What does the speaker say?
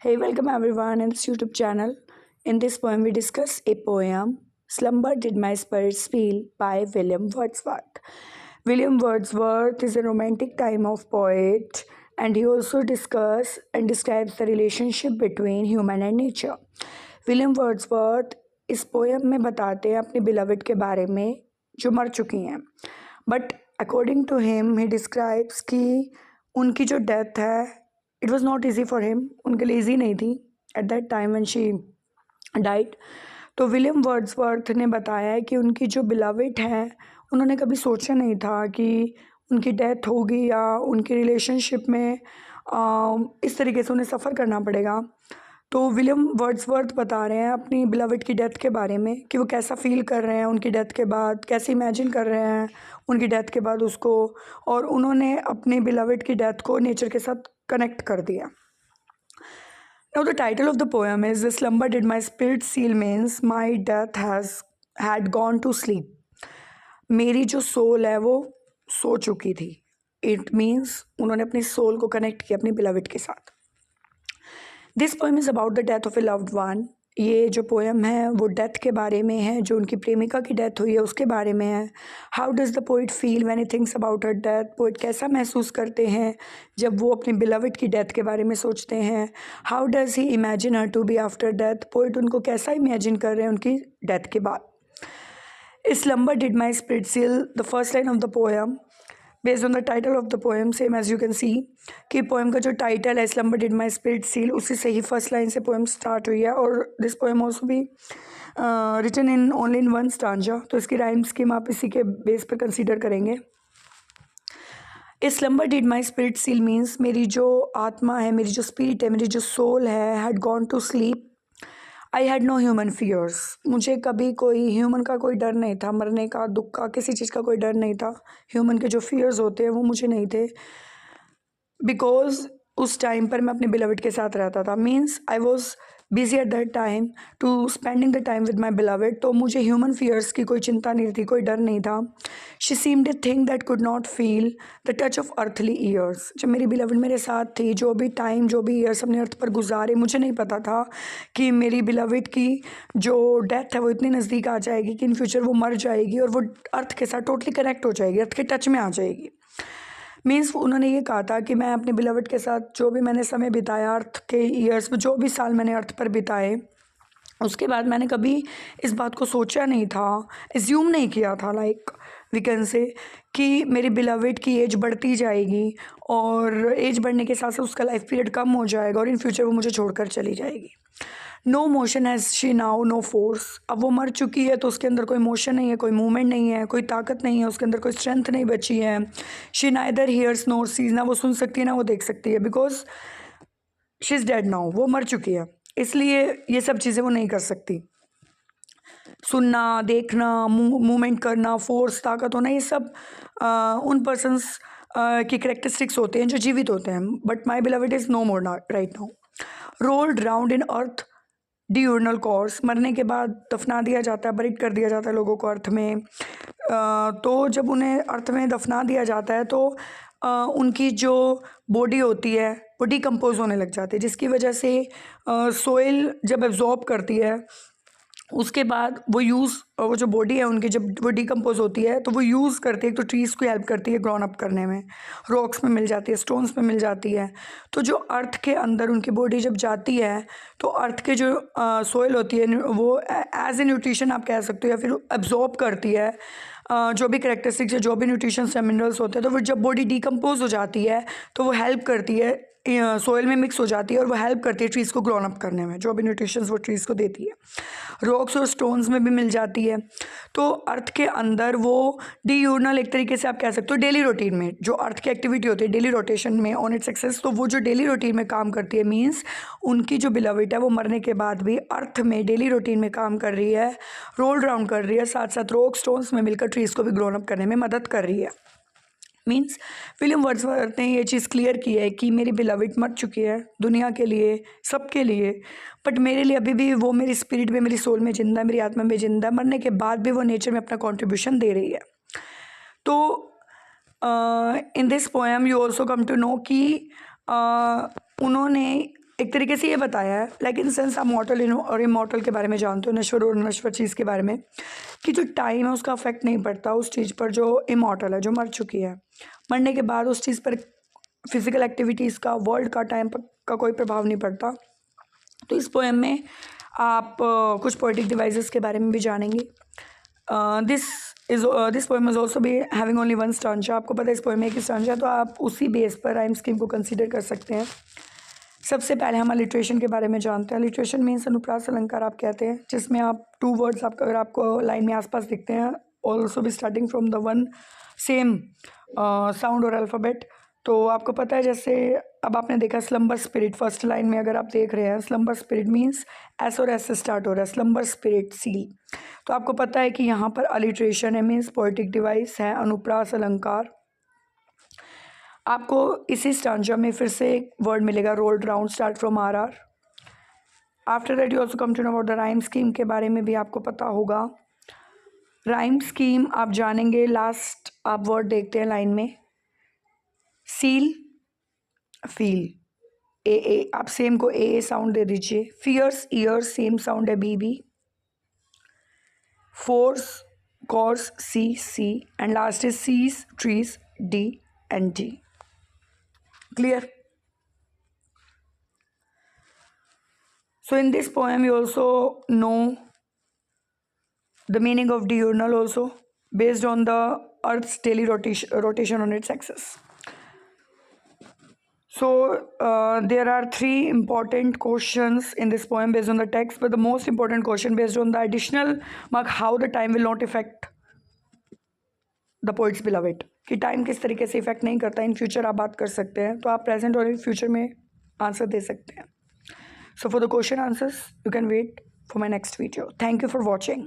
Hey, welcome everyone in this YouTube channel. In this poem, we discuss a poem, Slumber Did My Spirits Feel by William Wordsworth. William Wordsworth is a romantic time of poet, and he also discusses and describes the relationship between human and nature. William Wordsworth इस poem में बताते हैं अपनी beloved के बारे में जो मर चुकी हैं, but according to him he describes कि उनकी जो डेथ है it was not easy for him, उनके लिए ईजी नहीं थी at that time when she died. तो विलियम वर्ड्सवर्थ ने बताया है कि उनकी जो बिलवड है उन्होंने कभी सोचा नहीं था कि उनकी डेथ होगी या उनकी रिलेशनशिप में इस तरीके से उन्हें सफ़र करना पड़ेगा. तो विलियम वर्ड्सवर्थ बता रहे हैं अपनी बिलवड की डेथ के बारे में कि वो कैसा फील कर रहे हैं उनकी डेथ के बाद, कैसे इमेजिन कर रहे हैं उनकी डेथ के बाद उसको, और उन्होंने अपनी बिलवड की डेथ को नेचर के साथ कनेक्ट कर दिया. Now the title of the poem is "The slumber did my spirit seal" means my death had gone to sleep. मेरी जो सोल है वो सो चुकी थी. इट मीन्स उन्होंने अपनी सोल को कनेक्ट किया अपनी बिलवड के साथ. This poem is about the death of A loved one. ये जो पोएम है वो डेथ के बारे में है, जो उनकी प्रेमिका की डेथ हुई है उसके बारे में है. How does the poet feel when he thinks about her death. Poet कैसा महसूस करते हैं जब वो अपनी बिलवड की डेथ के बारे में सोचते हैं. How does he imagine her to be after death. Poet उनको कैसा इमेजिन कर रहे हैं उनकी डेथ के बाद. A slumber did my spirit seal, the first line of the poem, based on the title of the poem, same as you can see कि poem का जो टाइटल है slumber did my spirit seal, उसी से ही first line से poem start हुई है. और दिस पोएम ऑल्सो भी written in only in one stanza. तो इसकी राइम स्कीम आप इसी के बेस पर कंसीडर करेंगे. A slumber did my spirit seal means मेरी जो आत्मा है, मेरी जो स्पिरिट है, मेरी जो सोल है, had gone to sleep. I had no human fears. मुझे कभी कोई ह्यूमन का कोई डर नहीं था, मरने का, दुख का, किसी चीज़ का कोई डर नहीं था. ह्यूमन के जो फियर्स होते हैं वो मुझे नहीं थे, बिकॉज उस टाइम पर मैं अपने बिलवड के साथ रहता था. Means I was busy at that time to spending the time with my beloved. तो मुझे ह्यूमन फियर्स की कोई चिंता नहीं थी, कोई डर नहीं था. She seemed a thing that could not feel the touch of earthly years. जब मेरी बिलवड मेरे साथ थी, जो भी टाइम, जो भी ईयर्स अपने अर्थ पर गुजारे, मुझे नहीं पता था कि मेरी बिलवड की जो डेथ है वो इतनी नज़दीक आ जाएगी कि इन फ्यूचर वो मर जाएगी और वो अर्थ के साथ टोटली कनेक्ट हो जाएगी, अर्थ के टच में आ जाएगी. मीन्स उन्होंने ये कहा था कि मैं अपने बिलवड के साथ जो भी मैंने समय बिताया, अर्थ के ईयर्स में जो भी साल मैंने अर्थ पर बिताए, उसके बाद मैंने कभी इस बात को सोचा नहीं था, एज्यूम नहीं किया था, लाइक वी कैन से, कि मेरी बिलवड की एज बढ़ती जाएगी और एज बढ़ने के साथ साथ उसका लाइफ पीरियड कम हो जाएगा और इन फ्यूचर वो मुझे छोड़कर चली जाएगी. No motion has she now, no force. अब वो मर चुकी है तो उसके अंदर कोई मोशन नहीं है, कोई मूवमेंट नहीं है, कोई ताकत नहीं है, उसके अंदर कोई स्ट्रेंथ नहीं बची है. She neither hears nor sees. ना वो सुन सकती है ना वो देख सकती है, because she is dead now. वो मर चुकी है, इसलिए ये सब चीज़ें वो नहीं कर सकती. सुनना, देखना, मूवमेंट करना, फोर्स, ताकत होना, ये सब उन पर्सन्स की करेक्टरिस्टिक्स होते हैं जो जीवित होते हैं. But my beloved is no more right now. Rolled round in earth diurnal course. मरने के बाद दफना दिया जाता है, बरिड कर दिया जाता है लोगों को अर्थ में. तो जब उन्हें अर्थ में दफना दिया जाता है तो उनकी जो बॉडी होती है वो डिकम्पोज होने लग जाती है, जिसकी वजह से सोइल जब एब्जॉर्ब करती है उसके बाद वो जो बॉडी है उनकी, जब वो डिकम्पोज होती है तो वो यूज़ करती है, तो ट्रीज़ को हेल्प करती है ग्रोन अप करने में. रॉक्स में मिल जाती है, स्टोन्स में मिल जाती है. तो जो अर्थ के अंदर उनकी बॉडी जब जाती है तो अर्थ के जो सोइल होती है वो एज ए न्यूट्रिशन आप कह सकते हो, या फिर एब्जॉर्ब करती है जो भी करेक्टरिस्टिक्स है, जो भी न्यूट्रिशंस या मिनरल्स होते हैं. तो फिर जब बॉडी डिकम्पोज हो जाती है तो वो हेल्प करती है, सोइल में मिक्स हो जाती है और वो हेल्प करती है ट्रीज़ को ग्रोन अप करने में, जो भी न्यूट्रिशंस वो ट्रीज़ को देती है. रॉक्स और स्टोन्स में भी मिल जाती है. तो अर्थ के अंदर वो डियूरनल, एक तरीके से आप कह सकते हो डेली रूटीन में जो अर्थ की एक्टिविटी होती है डेली रोटेशन में ऑन इट्स एक्सेस, तो वो जो डेली रूटीन में काम करती है, मीन्स उनकी जो बिलवड है वो मरने के बाद भी अर्थ में डेली रूटीन में काम कर रही है, रोल राउंड कर रही है, साथ साथ रॉक स्टोन्स में मिलकर ट्रीज़ को भी ग्रोन अप करने में मदद कर रही है. मीन्स विलियम वर्ड्सवर्थ ने ये चीज़ क्लियर की है कि मेरी बिलवड मर चुकी है दुनिया के लिए, सबके लिए, बट मेरे लिए अभी भी वो मेरी स्पिरिट में, मेरी सोल में जिंदा, मेरी आत्मा में जिंदा. मरने के बाद भी वो नेचर में अपना कॉन्ट्रीब्यूशन दे रही है. तो in this poem you also come to know कि उन्होंने एक तरीके से ये बताया है, लाइक इन सेंस आप मॉर्टल और इमॉर्टल के बारे में जानते हो, नश्वर और नश्वर चीज़ के बारे में, कि जो टाइम है उसका अफेक्ट नहीं पड़ता उस चीज़ पर जो इमॉर्टल है, जो मर चुकी है। मरने के बाद उस चीज़ पर फिजिकल एक्टिविटीज़ का, वर्ल्ड का, टाइम का कोई प्रभाव नहीं पड़ता। तो इस पोएम में आप कुछ पोएटिक डिवाइसेस के बारे में भी जानेंगे। This poem is also be having only one stanza. आपको पता है इस पोएम में एक स्टांजा, तो आप उसी बेस पर राइम स्कीम को कंसीडर कर सकते हैं। सबसे पहले हम अलिट्रेशन के बारे में जानते हैं। अलिट्रेशन मीन्स अनुप्रास अलंकार आप कहते हैं, जिसमें आप टू वर्ड्स अगर आपको लाइन में आसपास दिखते हैं, ऑल्सो भी starting from the one same sound और अल्फ़ाबेट। तो आपको पता है, जैसे अब आपने देखा स्लम्बर स्पिरिट, फर्स्ट लाइन में अगर आप देख रहे हैं स्लम्बर स्पिरिट मीन्स एस और एस से स्टार्ट हो रहा है, स्लम्बर स्पिरिट सील। तो आपको पता है कि यहाँ पर अलिट्रेशन है, मीन्स पोएटिक डिवाइस है, अनुप्रास अलंकार। आपको इसी स्टांजा में फिर से एक वर्ड मिलेगा, rolled round, start from R R. After that you also come to know about the rhyme scheme के बारे में भी आपको पता होगा। राइम स्कीम आप जानेंगे, लास्ट आप वर्ड देखते हैं लाइन में, सील, फील, ए आप सेम को ए साउंड दे दीजिए। फियर्स, ईयर्स, सेम साउंड है B B. Force, course, C and last is sees, trees, D and D. Clear? So in this poem you also know the meaning of diurnal also, based on the earth's daily rotation on its axis. So there are three important questions in this poem based on the text, but the most important question based on the additional mark, how the time will not affect the poets beloved, कि time किस तरीके से effect नहीं करता। In future आप बात कर सकते हैं, तो आप प्रेजेंट और फ्यूचर में आंसर दे सकते हैं। So for the question answers you can wait for my next video. Thank you for watching.